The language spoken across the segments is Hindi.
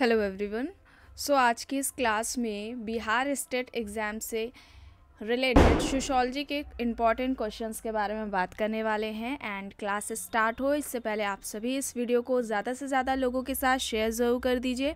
Hello everyone. आज की इस क्लास में बिहार स्टेट एग्ज़ाम से रिलेटेड सोशियोलॉजी के इम्पॉर्टेंट क्वेश्चंस के बारे में बात करने वाले हैं। एंड क्लास स्टार्ट हो इससे पहले आप सभी इस वीडियो को ज़्यादा से ज़्यादा लोगों के साथ शेयर ज़रूर कर दीजिए।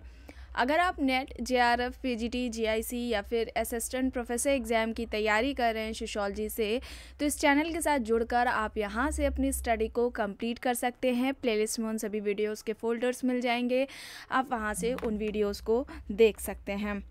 अगर आप नेट जेआरएफ पीजीटी जीआईसी या फिर असिस्टेंट प्रोफेसर एग्ज़ाम की तैयारी कर रहे हैं सोशियोलॉजी से, तो इस चैनल के साथ जुड़कर आप यहां से अपनी स्टडी को कंप्लीट कर सकते हैं। प्लेलिस्ट में उन सभी वीडियोस के फोल्डर्स मिल जाएंगे, आप वहां से उन वीडियोस को देख सकते हैं।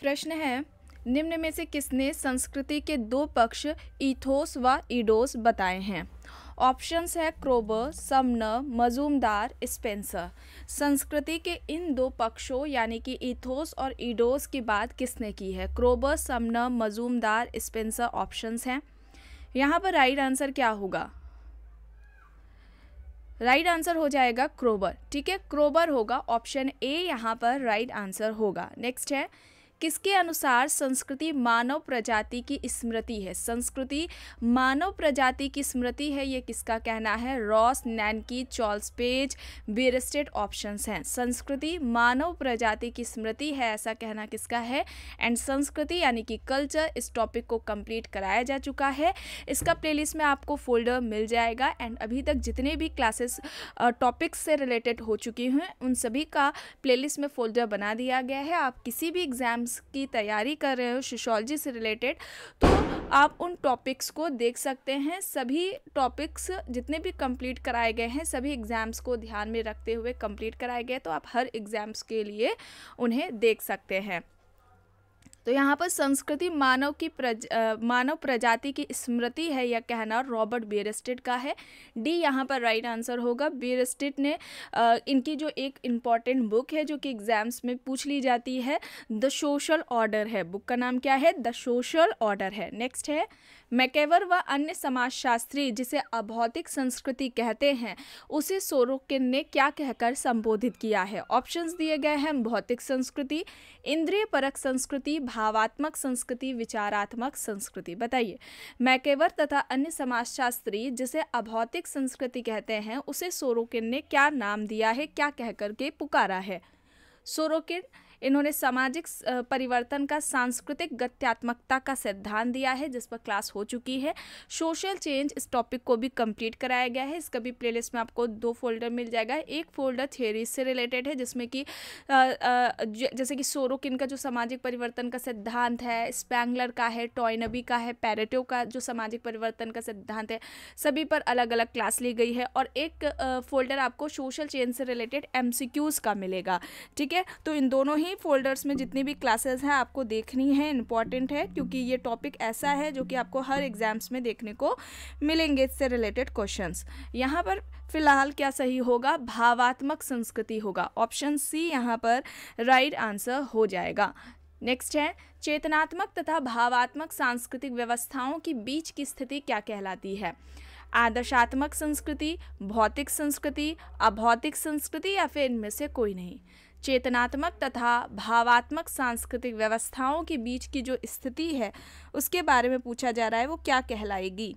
प्रश्न है, निम्न में से किसने संस्कृति के दो पक्ष ईथोस व ईडोस बताए हैं? ऑप्शंस है क्रोबर, समनर, मजूमदार, स्पेंसर। संस्कृति के इन दो पक्षों यानी कि ईथोस और ईडोस की बात किसने की है? क्रोबर, समनर, मजूमदार, स्पेंसर ऑप्शंस हैं। यहाँ पर राइट आंसर क्या होगा? राइट आंसर हो जाएगा क्रोबर। ठीक है, क्रोबर होगा, ऑप्शन ए यहाँ पर राइट आंसर होगा। नेक्स्ट है, किसके अनुसार संस्कृति मानव प्रजाति की स्मृति है? संस्कृति मानव प्रजाति की स्मृति है, ये किसका कहना है? रॉस, नैनकी, चार्ल्स पेज, बीयरस्टेट ऑप्शंस हैं। संस्कृति मानव प्रजाति की स्मृति है, ऐसा कहना किसका है? एंड संस्कृति यानी कि कल्चर, इस टॉपिक को कंप्लीट कराया जा चुका है। इसका प्लेलिस्ट में आपको फोल्डर मिल जाएगा। एंड अभी तक जितने भी क्लासेस टॉपिक्स से रिलेटेड हो चुकी हैं उन सभी का प्लेलिस्ट में फोल्डर बना दिया गया है। आप किसी भी एग्जाम की तैयारी कर रहे हो सोशियोलॉजी से रिलेटेड, तो आप उन टॉपिक्स को देख सकते हैं। सभी टॉपिक्स जितने भी कंप्लीट कराए गए हैं सभी एग्जाम्स को ध्यान में रखते हुए कंप्लीट कराए गए, तो आप हर एग्जाम्स के लिए उन्हें देख सकते हैं। तो यहाँ पर संस्कृति मानव प्रजाति की स्मृति है, यह कहना रॉबर्ट बीयरस्टेट का है। डी यहाँ पर राइट आंसर होगा। बीयरस्टेट ने इनकी जो एक इम्पॉर्टेंट बुक है जो कि एग्जाम्स में पूछ ली जाती है, द सोशल ऑर्डर है। बुक का नाम क्या है? द सोशल ऑर्डर है। नेक्स्ट है, मैकेवर व अन्य समाजशास्त्री जिसे अभौतिक संस्कृति कहते हैं उसे सोरोकिन ने क्या कहकर संबोधित किया है? ऑप्शंस दिए गए हैं, भौतिक संस्कृति, इंद्रिय परक संस्कृति, भावात्मक संस्कृति, विचारात्मक संस्कृति। बताइए, मैकेवर तथा अन्य समाजशास्त्री जिसे अभौतिक संस्कृति कहते हैं उसे सोरोकिन ने क्या नाम दिया है, क्या कहकर के पुकारा है? सोरोकिन इन्होंने सामाजिक परिवर्तन का सांस्कृतिक गत्यात्मकता का सिद्धांत दिया है, जिस पर क्लास हो चुकी है। सोशल चेंज, इस टॉपिक को भी कंप्लीट कराया गया है। इसका भी प्लेलिस्ट में आपको दो फोल्डर मिल जाएगा। एक फोल्डर थ्योरी से रिलेटेड है जिसमें कि जैसे कि सोरोकिन का जो सामाजिक परिवर्तन का सिद्धांत है, स्पैंगलर का है, टॉयनबी का है, पैरेटो का जो सामाजिक परिवर्तन का सिद्धांत है, सभी पर अलग अलग क्लास ली गई है। और एक फोल्डर आपको सोशल चेंज से रिलेटेड MCQs का मिलेगा। ठीक है, तो इन दोनों ही फोल्डर्स में जितनी भी क्लासेस हैं आपको देखनी है, इंपॉर्टेंट है क्योंकि ये टॉपिक ऐसा है जो कि आपको हर एग्जाम्स में देखने को मिलेंगे इससे रिलेटेड क्वेश्चंस। यहाँ पर फिलहाल क्या सही होगा? भावात्मक संस्कृति होगा। ऑप्शन सी यहाँ पर राइट आंसर हो जाएगा। नेक्स्ट है, चेतनात्मक तथा भावात्मक सांस्कृतिक व्यवस्थाओं के बीच की स्थिति क्या कहलाती है? आदर्शात्मक संस्कृति, भौतिक संस्कृति, अभौतिक संस्कृति या फिर इनमें से कोई नहीं? चेतनात्मक तथा भावात्मक सांस्कृतिक व्यवस्थाओं के बीच की जो स्थिति है उसके बारे में पूछा जा रहा है, वो क्या कहलाएगी?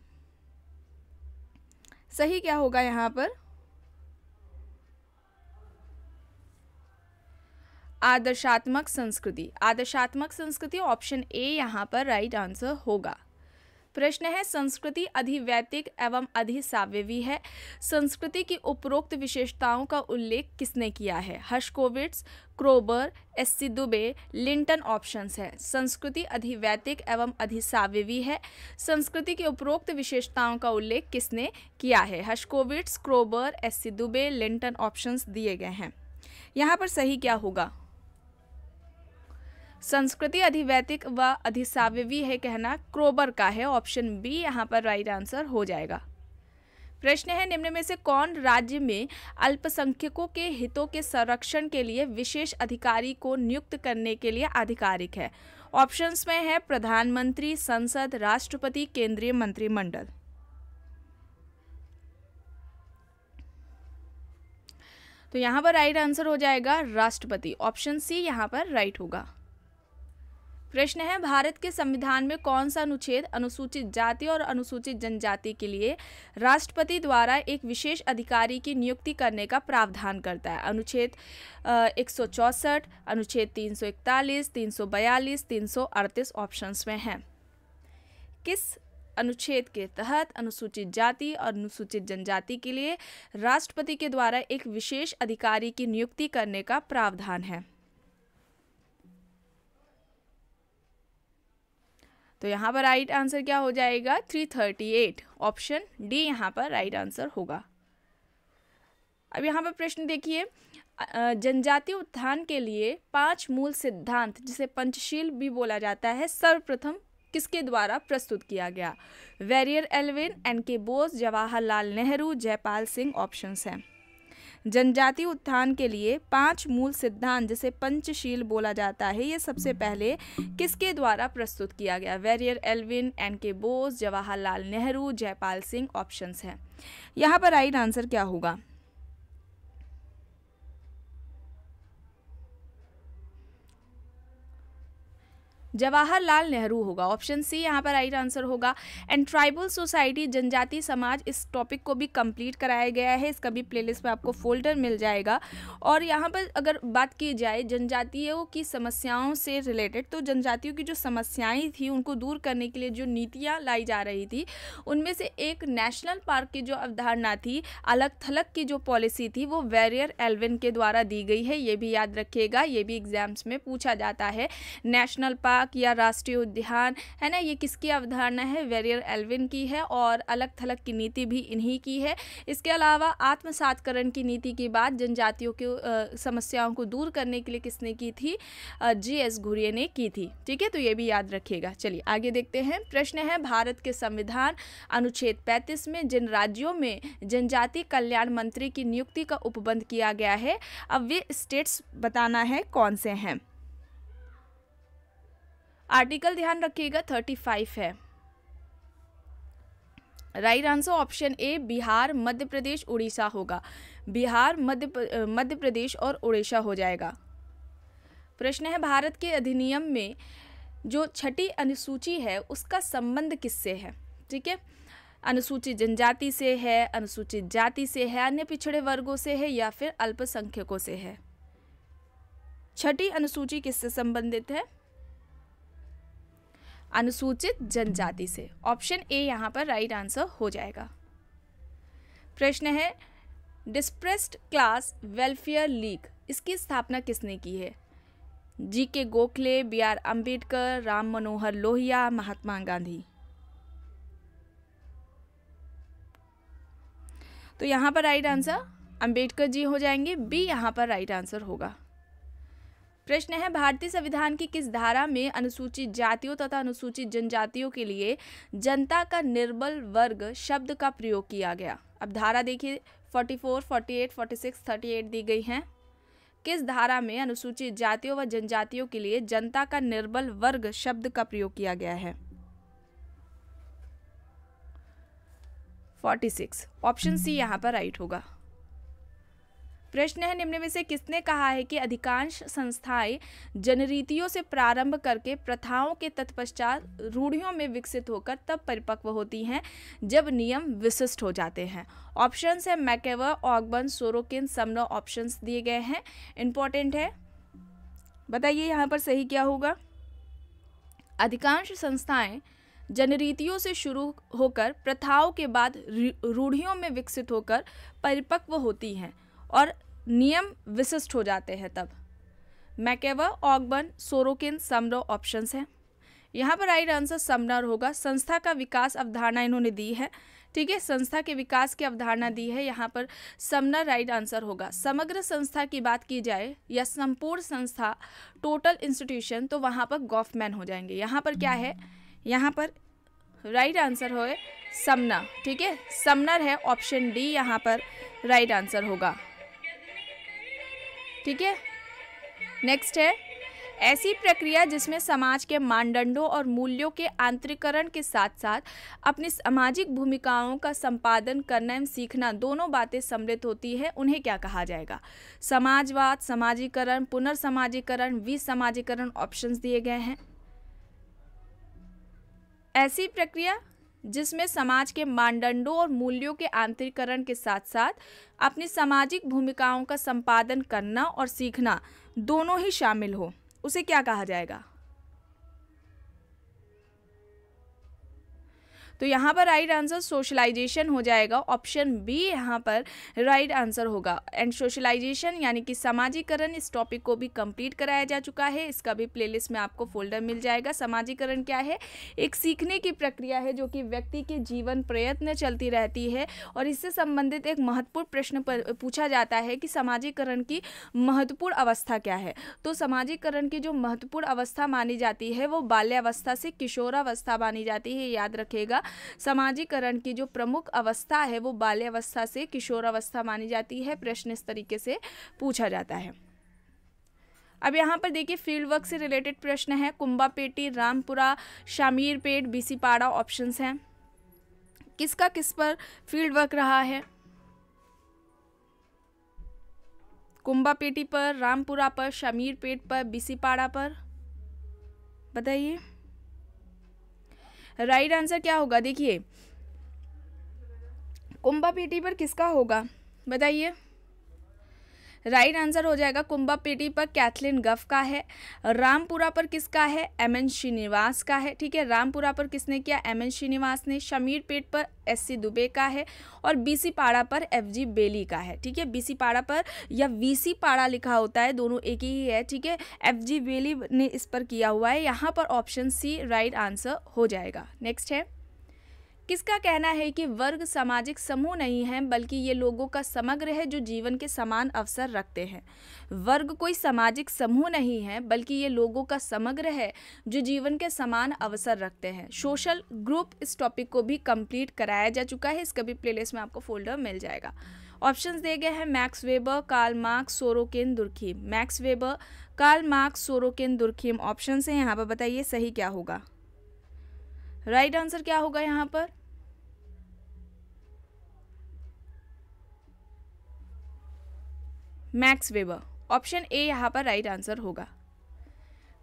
सही क्या होगा यहाँ पर? आदर्शात्मक संस्कृति। आदर्शात्मक संस्कृति ऑप्शन ए यहाँ पर राइट आंसर होगा। प्रश्न है, संस्कृति अधिवैतिक एवं अधिसावयवी है। संस्कृति की उपरोक्त विशेषताओं का उल्लेख किसने किया है? Herskovits, Kroeber, SC Dube, Linton options है। संस्कृति अधिवैतिक एवं अधिसावयवी है। संस्कृति की उपरोक्त विशेषताओं का उल्लेख किसने किया है? Herskovits, Kroeber, SC Dube, Linton options दिए गए हैं। यहाँ पर सही क्या होगा? संस्कृति अधिवैतिक व अधिसावयवी है कहना क्रोबर का है। ऑप्शन बी यहाँ पर राइट आंसर हो जाएगा। प्रश्न है, निम्न में से कौन राज्य में अल्पसंख्यकों के हितों के संरक्षण के लिए विशेष अधिकारी को नियुक्त करने के लिए आधिकारिक है? ऑप्शंस में है प्रधानमंत्री, संसद, राष्ट्रपति, केंद्रीय मंत्रिमंडल। तो यहाँ पर राइट आंसर हो जाएगा राष्ट्रपति। ऑप्शन सी यहाँ पर राइट होगा। प्रश्न है, भारत के संविधान में कौन सा अनुच्छेद अनुसूचित जाति और अनुसूचित जनजाति के लिए राष्ट्रपति द्वारा एक विशेष अधिकारी की नियुक्ति करने का प्रावधान करता है? अनुच्छेद 164, अनुच्छेद 341, 342, 338 ऑप्शंस में है। किस अनुच्छेद के तहत अनुसूचित जाति और अनुसूचित जनजाति के लिए राष्ट्रपति के द्वारा एक विशेष अधिकारी की नियुक्ति करने का प्रावधान है? तो यहाँ पर राइट आंसर क्या हो जाएगा? 338। ऑप्शन डी यहाँ पर राइट आंसर होगा। अब यहाँ पर प्रश्न देखिए, जनजातीय उत्थान के लिए 5 मूल सिद्धांत, जिसे पंचशील भी बोला जाता है, सर्वप्रथम किसके द्वारा प्रस्तुत किया गया? Verrier Elwin, NK. Bose, Jawaharlal Nehru, Jaipal Singh options हैं। जनजातीय उत्थान के लिए 5 मूल सिद्धांत, जिसे पंचशील बोला जाता है, ये सबसे पहले किसके द्वारा प्रस्तुत किया गया? Verrier Elwin, NK. Bose, Jawaharlal Nehru, Jaipal Singh options हैं। यहाँ पर राइट आंसर क्या होगा? जवाहरलाल नेहरू होगा। ऑप्शन सी यहाँ पर राइट आंसर होगा। एंड ट्राइबल सोसाइटी, जनजातीय समाज, इस टॉपिक को भी कंप्लीट कराया गया है। इसका भी प्लेलिस्ट में आपको फोल्डर मिल जाएगा। और यहाँ पर अगर बात की जाए जनजातियों की समस्याओं से रिलेटेड, तो जनजातियों की जो समस्याएं थी उनको दूर करने के लिए जो नीतियाँ लाई जा रही थी, उनमें से एक नेशनल पार्क की जो अवधारणा थी, अलग थलग की जो पॉलिसी थी, वो वेरियर एल्विन के द्वारा दी गई है। ये भी याद रखिएगा, ये भी एग्जाम्स में पूछा जाता है। नेशनल पार्क या राष्ट्रीय उद्यान है ना, ये किसकी अवधारणा है? वेरियर एल्विन की है। और अलग थलग की नीति भी इन्हीं की है। इसके अलावा आत्मसातकरण की नीति की बात जनजातियों की समस्याओं को दूर करने के लिए किसने की थी? जी.एस. घुरिये ने की थी। ठीक है, तो ये भी याद रखिएगा। चलिए आगे देखते हैं। प्रश्न है, भारत के संविधान अनुच्छेद 35 में जिन राज्यों में जनजातीय कल्याण मंत्री की नियुक्ति का उपबंध किया गया है, अब वे स्टेट्स बताना है कौन से हैं। आर्टिकल ध्यान रखिएगा 35 है। Right answer option A Bihar, Madhya Pradesh, Orissa होगा। बिहार, मध्य प्रदेश और उड़ीसा हो जाएगा। प्रश्न है, भारत के अधिनियम में जो 6ठी अनुसूची है उसका संबंध किससे है? ठीक है, अनुसूचित जनजाति से है, अनुसूचित जाति से है, अन्य पिछड़े वर्गों से है, या फिर अल्पसंख्यकों से है? 6ठी अनुसूची किससे संबंधित है? अनुसूचित जनजाति से। ऑप्शन ए यहाँ पर राइट आंसर हो जाएगा। प्रश्न है, डिस्प्रेस्ड क्लास वेलफेयर लीग, इसकी स्थापना किसने की है? जी.के. गोखले, बी.आर. अंबेडकर, राम मनोहर लोहिया, महात्मा गांधी। तो यहाँ पर राइट आंसर अंबेडकर जी हो जाएंगे। बी यहाँ पर राइट आंसर होगा। प्रश्न है, भारतीय संविधान की किस धारा में अनुसूचित जातियों तथा अनुसूचित जनजातियों के लिए जनता का निर्बल वर्ग शब्द का प्रयोग किया गया? अब धारा देखिए 44, 48, 46, 38 दी गई हैं। किस धारा में अनुसूचित जातियों व जनजातियों के लिए जनता का निर्बल वर्ग शब्द का प्रयोग किया गया है? 46। ऑप्शन सी यहाँ पर राइट होगा। प्रश्न है, निम्न में से किसने कहा है कि अधिकांश संस्थाएं जनरीतियों से प्रारंभ करके प्रथाओं के तत्पश्चात रूढ़ियों में विकसित होकर तब परिपक्व होती हैं जब नियम विशिष्ट हो जाते हैं? ऑप्शंस है मैकेवर, ऑगबर्न, सोरोकिन, समनर ऑप्शंस दिए गए हैं। इंपॉर्टेंट है, बताइए यहाँ पर सही क्या होगा? अधिकांश संस्थाएं जनरीतियों से शुरू होकर प्रथाओं के बाद रूढ़ियों में विकसित होकर परिपक्व होती हैं और नियम विशिष्ट हो जाते हैं तब। मैकेवर, ऑगबर्न, सोरोकिन, समनर ऑप्शंस हैं। यहाँ पर राइट आंसर समनर होगा। संस्था का विकास अवधारणा इन्होंने दी है। ठीक है, संस्था के विकास की अवधारणा दी है, यहाँ पर समनर राइट आंसर होगा। समग्र संस्था की बात की जाए या संपूर्ण संस्था, टोटल इंस्टीट्यूशन, तो वहाँ पर गॉफमैन हो जाएंगे। यहाँ पर क्या है? यहाँ पर राइट आंसर हो समना। ठीक है, समनर है, ऑप्शन डी यहाँ पर राइट आंसर होगा। ठीक है, नेक्स्ट है, ऐसी प्रक्रिया जिसमें समाज के मानदंडों और मूल्यों के आंतरिकरण के साथ साथ अपनी सामाजिक भूमिकाओं का संपादन करना एवं सीखना दोनों बातें सम्मिलित होती है, उन्हें क्या कहा जाएगा? समाजवाद, समाजीकरण, पुनर्समाजीकरण, विसमाजीकरण ऑप्शंस दिए गए हैं। ऐसी प्रक्रिया जिसमें समाज के मानदंडों और मूल्यों के आंतरिकरण के साथ साथ अपनी सामाजिक भूमिकाओं का संपादन करना और सीखना दोनों ही शामिल हो, उसे क्या कहा जाएगा? तो यहाँ पर राइट आंसर सोशलाइजेशन हो जाएगा, ऑप्शन बी यहाँ पर राइट आंसर होगा। एंड सोशलाइजेशन यानी कि समाजीकरण, इस टॉपिक को भी कंप्लीट कराया जा चुका है, इसका भी प्लेलिस्ट में आपको फोल्डर मिल जाएगा। समाजीकरण क्या है? एक सीखने की प्रक्रिया है जो कि व्यक्ति के जीवन प्रयत्न चलती रहती है, और इससे संबंधित एक महत्वपूर्ण प्रश्न पूछा जाता है कि समाजीकरण की महत्वपूर्ण अवस्था क्या है। तो समाजीकरण की जो महत्वपूर्ण अवस्था मानी जाती है वो बाल्यावस्था से किशोरावस्था मानी जाती है, याद रखिएगा। समाजीकरण की जो प्रमुख अवस्था है वो बाल्यावस्था से किशोरावस्था मानी जाती है। प्रश्न इस तरीके से पूछा जाता है। अब यहाँ पर देखिए फील्ड वर्क से रिलेटेड प्रश्न है। कुंभापेटी, रामपुरा, शामीरपेट, बीसीपाड़ा ऑप्शंस हैं। किसका किस पर फील्ड वर्क रहा है? कुंभापेटी पर, रामपुरा पर, शामीरपेट पर, बीसीपाड़ा पर, बताइए। राइट आंसर क्या होगा? देखिए कुंभापेटी पर किसका होगा, बताइए। राइट आंसर हो जाएगा कुंभापेटी पर कैथलीन गफ का है। रामपुरा पर किसका है? एमएन श्रीनिवास का है। ठीक है, रामपुरा पर किसने किया? एमएन श्रीनिवास ने। शामीरपेट पर एससी दुबे का है, और बीसीपाड़ा पर एफजी बेली का है। ठीक है, बीसीपाड़ा पर या वीसी पाड़ा लिखा होता है, दोनों एक ही है। ठीक है, एफजी बेली ने इस पर किया हुआ है। यहाँ पर ऑप्शन सी राइट आंसर हो जाएगा। नेक्स्ट है, किसका कहना है कि वर्ग सामाजिक समूह नहीं है बल्कि ये लोगों का समग्र है जो जीवन के समान अवसर रखते हैं? वर्ग कोई सामाजिक समूह नहीं है बल्कि ये लोगों का समग्र है जो जीवन के समान अवसर रखते हैं। सोशल ग्रुप, इस टॉपिक को भी कंप्लीट कराया जा चुका है, इसका भी प्लेलिस्ट में आपको फोल्डर मिल जाएगा। ऑप्शंस दिए गए हैं Max Weber, Karl Marx, Sorokin, Durkheim. Max Weber, Karl Marx, Sorokin, Durkheim options हैं। यहाँ पर बताइए सही क्या होगा? राइट आंसर क्या होगा यहाँ पर? मैक्स वेबर, ऑप्शन ए यहाँ पर राइट आंसर होगा।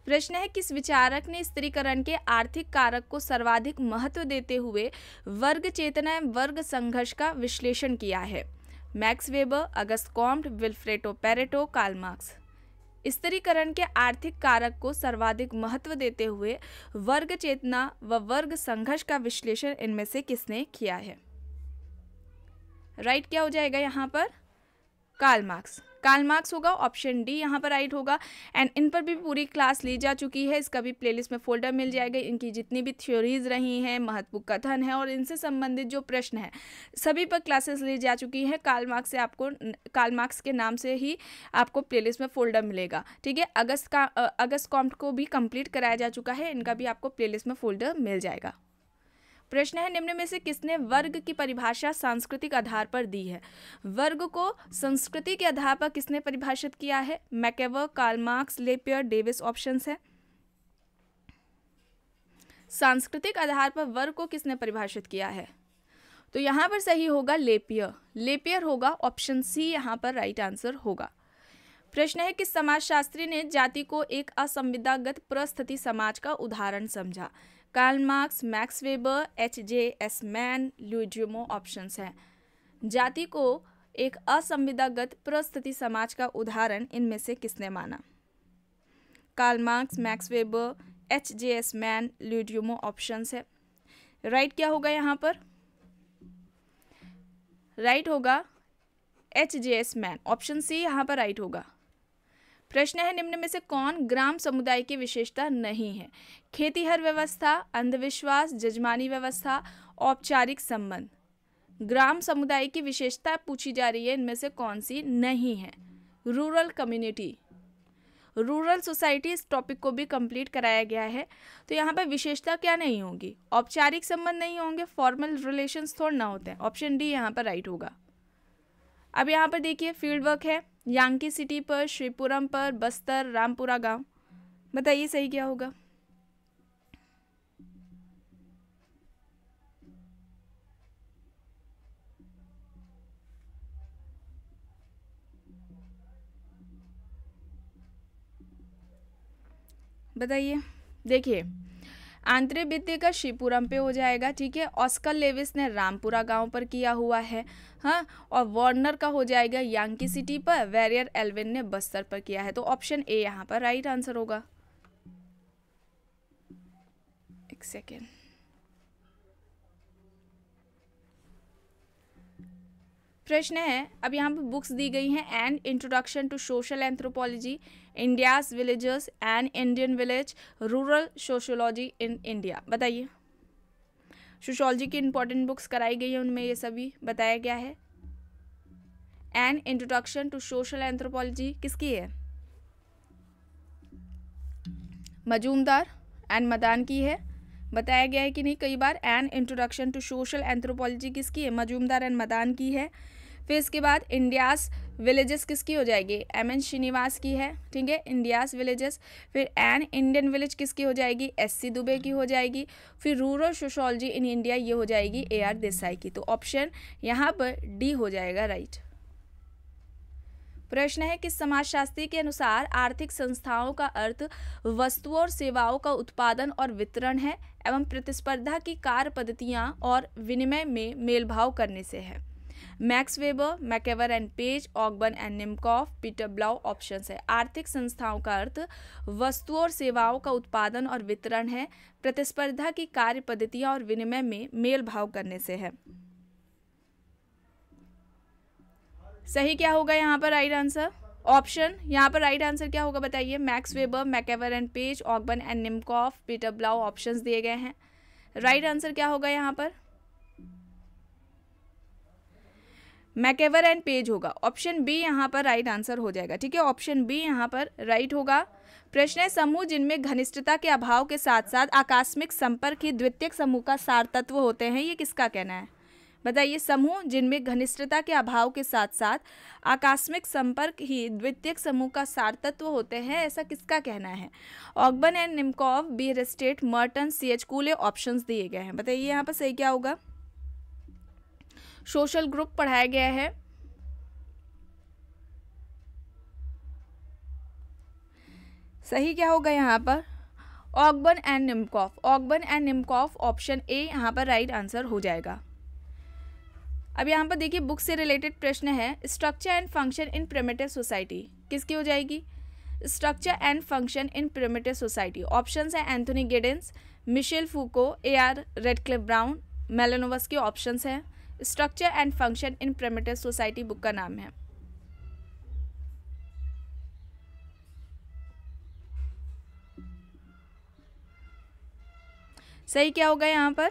प्रश्न है, किस विचारक ने स्त्रीकरण के आर्थिक कारक को सर्वाधिक महत्व देते हुए वर्ग चेतना एवं वर्ग संघर्ष का विश्लेषण किया है? Max Weber, August Comte, Vilfredo Pareto, Karl Marx. स्त्रीकरण के आर्थिक कारक को सर्वाधिक महत्व देते हुए वर्ग चेतना व वर्ग संघर्ष का विश्लेषण इनमें से किसने किया है? राइट क्या हो जाएगा यहाँ पर? Karl Marx. कार्ल मार्क्स होगा, ऑप्शन डी यहाँ पर राइट होगा। एंड इन पर भी पूरी क्लास ली जा चुकी है, इसका भी प्लेलिस्ट में फोल्डर मिल जाएगा। इनकी जितनी भी थ्योरीज रही हैं, महत्वपूर्ण कथन है और इनसे संबंधित जो प्रश्न है सभी पर क्लासेस ली जा चुकी हैं। कार्ल मार्क्स से आपको, कार्ल मार्क्स के नाम से ही आपको प्लेलिस्ट में फोल्डर मिलेगा। ठीक है, अगस्त कॉम्ट को भी कंप्लीट कराया जा चुका है, इनका भी आपको प्लेलिस्ट में फोल्डर मिल जाएगा। प्रश्न है, निम्न में से किसने वर्ग की परिभाषा सांस्कृतिक आधार पर दी है? वर्ग को संस्कृति के आधार पर किसने परिभाषित किया है? MacIver, Karl Marx, LaPiere, Davis options है। सांस्कृतिक आधार पर वर्ग को किसने परिभाषित किया है? तो यहाँ पर सही होगा लेपियर। लेपियर होगा, ऑप्शन सी यहाँ पर राइट आंसर होगा। प्रश्न है, किस समाजशास्त्री ने जाति को एक असंविदागत परिस्थिति समाज का उदाहरण समझा? Karl Marx, Max Weber, HJS. Maine, Louis Dumont options हैं। जाति को एक असंविदागत परिस्थिति समाज का उदाहरण इनमें से किसने माना? Karl Marx, Max Weber, HJS. Maine, Louis Dumont options है। राइट क्या होगा यहाँ पर? राइट होगा एच.जे.एस. मैन, ऑप्शन सी यहाँ पर राइट होगा। प्रश्न है, निम्न में से कौन ग्राम समुदाय की विशेषता नहीं है? खेतीहर व्यवस्था, अंधविश्वास, जजमानी व्यवस्था, औपचारिक संबंध। ग्राम समुदाय की विशेषता पूछी जा रही है, इनमें से कौन सी नहीं है? Rural community. रूरल सोसाइटी, इस टॉपिक को भी कंप्लीट कराया गया है। तो यहाँ पर विशेषता क्या नहीं होगी, औपचारिक संबंध नहीं होंगे, फॉर्मल रिलेशंस थोड़ा ना होते हैं। ऑप्शन डी यहाँ पर राइट होगा। अब यहाँ पर देखिए फील्ड वर्क है यांकी सिटी पर, श्रीपुरम पर, बस्तर, रामपुरा गांव। बताइए सही क्या होगा। बताइए। देखिए आंतरिक वित्तीय का श्रीपुरम पे हो जाएगा, ठीक है। ऑस्कर लेविस ने रामपुरा गांव पर किया हुआ है, हाँ। और वार्नर का हो जाएगा यांकी सिटी पर, वेरियर एल्विन ने बस्तर पर किया है। तो ऑप्शन ए यहाँ पर राइट आंसर होगा। एक सेकेंड। प्रश्न है, अब यहाँ पर बुक्स दी गई हैं, and introduction to social anthropology, India's villagers and Indian village, rural sociology in India. बताइए। सोशियोलॉजी की इंपॉर्टेंट बुक्स कराई गई है, उनमें ये सभी बताया गया है। And introduction to social anthropology किसकी है? मजूमदार एंड मदान की है। बताया गया है कि नहीं कई बार। And introduction to social anthropology किसकी है? मजूमदार एंड मदान की है। फिर इसके बाद इंडियाज विलेजेस किसकी हो जाएगी? एम.एन. श्रीनिवास की है, ठीक है, इंडियाज विलेजेस। फिर एन इंडियन विलेज किसकी हो जाएगी? एस.सी. दुबे की हो जाएगी। फिर रूरल सोशियोलॉजी इन इंडिया ये हो जाएगी ए.आर. देसाई की। तो ऑप्शन यहाँ पर डी हो जाएगा राइट। प्रश्न है, किस समाजशास्त्री के अनुसार आर्थिक संस्थाओं का अर्थ वस्तुओं और सेवाओं का उत्पादन और वितरण है एवं प्रतिस्पर्धा की कार्य पद्धतियां और विनिमय में मेलभाव करने से है? Max Weber, MacIver and Page, Ogburn and Nimkoff, Peter Blau options है। आर्थिक संस्थाओं का अर्थ वस्तुओं और सेवाओं का उत्पादन और वितरण है, प्रतिस्पर्धा की कार्य पद्धतियां और विनिमय में मेल भाव करने से है। सही क्या होगा यहाँ पर राइट आंसर? ऑप्शन यहाँ पर राइट आंसर क्या होगा बताइए? Max Weber, MacIver and Page, Ogburn and Nimkoff, Peter Blau options दिए गए हैं। राइट आंसर क्या होगा यहाँ पर? मैकेवर एंड पेज होगा। ऑप्शन बी यहाँ पर राइट आंसर हो जाएगा, ठीक है। ऑप्शन बी यहाँ पर राइट होगा। प्रश्न है, समूह जिनमें घनिष्ठता के अभाव के साथ साथ आकस्मिक संपर्क ही द्वितीयक समूह का सार तत्व होते हैं, ये किसका कहना है? बताइए। समूह जिनमें घनिष्ठता के अभाव के साथ साथ आकस्मिक संपर्क ही द्वितीयक समूह का सार तत्व होते हैं, ऐसा किसका कहना है? Ogburn and Nimkoff, Bierstedt, Merton, C.H. Cooley options दिए गए हैं। बताइए यहाँ पर सही क्या होगा? सोशल ग्रुप पढ़ाया गया है। सही क्या होगा यहाँ पर? Ogburn and निमकॉफ। Ogburn and निमकॉफ option A यहाँ पर राइट आंसर हो जाएगा। अब यहाँ पर देखिए बुक से रिलेटेड प्रश्न है, structure and function in primitive society किसकी हो जाएगी? Structure and function in primitive society. Options है Anthony Giddens, Michel Foucault, A.R. Radcliffe Brown, Malinowski options है। Structure and function in primitive society book का नाम है। सही क्या होगा यहाँ पर?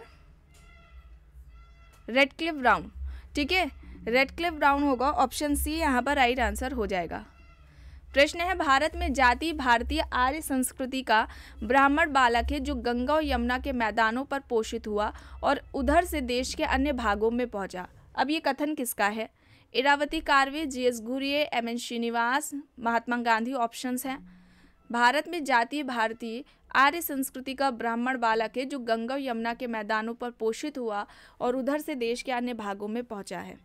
रेडक्लिफ ब्राउन, ठीक है, रेडक्लिफ ब्राउन होगा। ऑप्शन सी यहाँ पर राइट आंसर हो जाएगा। प्रश्न है, भारत में जाति भारतीय आर्य संस्कृति का ब्राह्मण बालक है जो गंगा और यमुना के मैदानों पर पोषित हुआ और उधर से देश के अन्य भागों में पहुंचा। अब ये कथन किसका है? Iravati Karve, G.S. Ghurye, M.N. Srinivas, Mahatma Gandhi options हैं। भारत में जातीय भारतीय आर्य संस्कृति का ब्राह्मण बालक है जो गंगा और यमुना के मैदानों पर पोषित हुआ और उधर से देश के अन्य भागों में पहुंचा है।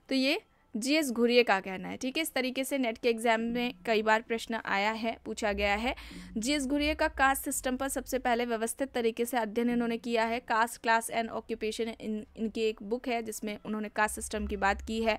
तो ये G.S. घुरिये का कहना है, ठीक है। इस तरीके से नेट के एग्जाम में कई बार प्रश्न आया है, पूछा गया है। G.S. घुरिये का कास्ट सिस्टम पर सबसे पहले व्यवस्थित तरीके से अध्ययन इन्होंने किया है। कास्ट, क्लास एंड ऑक्यूपेशन इनकी एक बुक है जिसमें उन्होंने कास्ट सिस्टम की बात की है,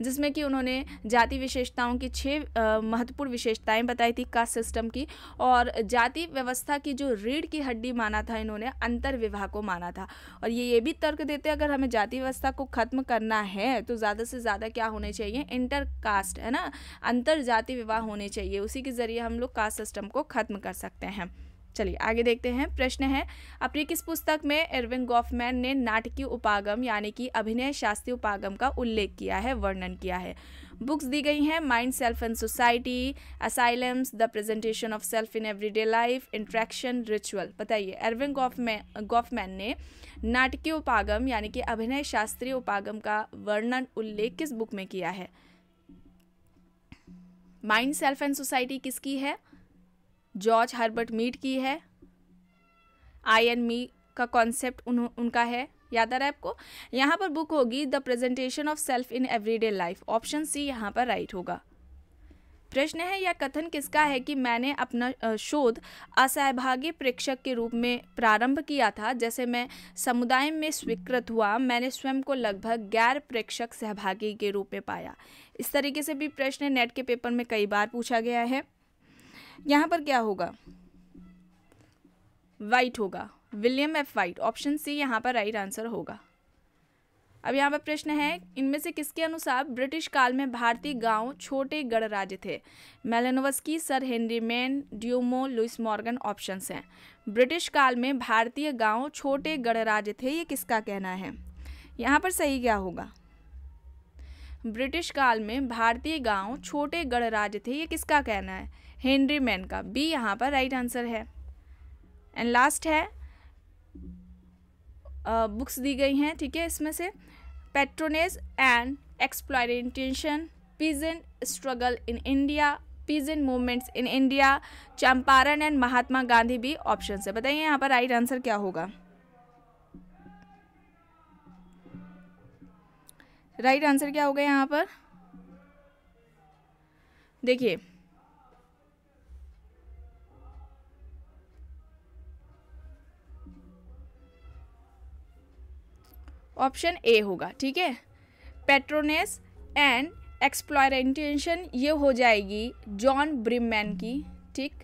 जिसमें कि उन्होंने जाति विशेषताओं की 6 महत्वपूर्ण विशेषताएं बताई थी कास्ट सिस्टम की। और जाति व्यवस्था की जो रीढ़ की हड्डी माना था इन्होंने अंतर विवाह को माना था। और ये भी तर्क देते अगर हमें जाति व्यवस्था को खत्म करना है तो ज़्यादा से ज़्यादा क्या होने चाहिए? इंटर कास्ट, है ना, अंतर जाति विवाह होने चाहिए। उसी के जरिए हम लोग कास्ट सिस्टम को खत्म कर सकते हैं। चलिए आगे देखते हैं। प्रश्न है, अपनी किस पुस्तक में इरविंग गॉफमैन ने नाटकीय उपागम यानी कि अभिनय शास्त्रीय उपागम का उल्लेख किया है, वर्णन किया है? बुक्स दी गई हैं, mind, self and society, asylums, the presentation of self in everyday life, interaction, ritual. बताइए, इरविंग गॉफमैन ने नाटकीय उपागम यानी कि अभिनय शास्त्रीय उपागम का वर्णन उल्लेख किस बुक में किया है? माइंड, सेल्फ एंड सोसाइटी किसकी है? जॉर्ज हर्बर्ट मीड की है। आई एंड मी का कॉन्सेप्ट उनका है, याद आ रहा है आपको? यहाँ पर बुक होगी the presentation of self in everyday life, option C यहाँ पर राइट होगा। प्रश्न है, यह कथन किसका है कि मैंने अपना शोध असहभागी प्रेक्षक के रूप में प्रारंभ किया था, जैसे मैं समुदाय में स्वीकृत हुआ, मैंने स्वयं को लगभग गैर प्रेक्षक सहभागी के रूप में पाया। इस तरीके से भी प्रश्न नेट के पेपर में कई बार पूछा गया है। यहाँ पर क्या होगा? वाइट होगा, William F White, option C यहाँ पर राइट आंसर होगा। अब यहाँ पर प्रश्न है, इनमें से किसके अनुसार ब्रिटिश काल में भारतीय गांव छोटे गणराज्य थे? Malinowski, sir Henry Maine, Dumont, Lewis Morgan options हैं। ब्रिटिश काल में भारतीय गांव छोटे गणराज्य थे, ये किसका कहना है? यहाँ पर सही क्या होगा? ब्रिटिश काल में भारतीय गांव छोटे गणराज्य थे, ये किसका कहना है? हेनरी मैन का, बी यहाँ पर राइट आंसर है। एंड लास्ट है, बुक्स दी गई हैं, ठीक है, इसमें से patronage and exploitation, peasant struggle in India, peasant movements in India, Champaran and Mahatma Gandhi भी ऑप्शन से। बताइए यहाँ पर राइट आंसर क्या होगा? राइट आंसर क्या होगा यहाँ पर? देखिए, ऑप्शन ए होगा, ठीक है। पैट्रोनेस एंड एक्सप्लॉयटेशन ये हो जाएगी जॉन ब्रिमैन की, ठीक।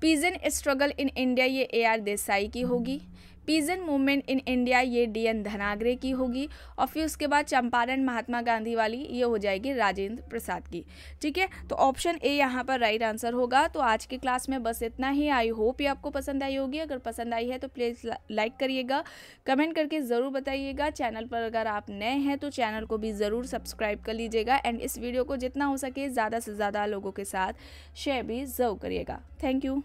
पीजेंट स्ट्रगल इन इंडिया ये AR देसाई की होगी। पीजेंट मूवमेंट इन इंडिया ये DN धनागरे की होगी। और फिर उसके बाद चंपारण महात्मा गांधी वाली ये हो जाएगी राजेंद्र प्रसाद की, ठीक है। तो ऑप्शन ए यहाँ पर राइट आंसर होगा। तो आज की क्लास में बस इतना ही। आई होप ये आपको पसंद आई होगी। अगर पसंद आई है तो प्लीज़ लाइक करिएगा, कमेंट करके ज़रूर बताइएगा। चैनल पर अगर आप नए हैं तो चैनल को भी ज़रूर सब्सक्राइब कर लीजिएगा। एंड इस वीडियो को जितना हो सके ज़्यादा से ज़्यादा लोगों के साथ शेयर भी ज़रूर करिएगा। Thank you.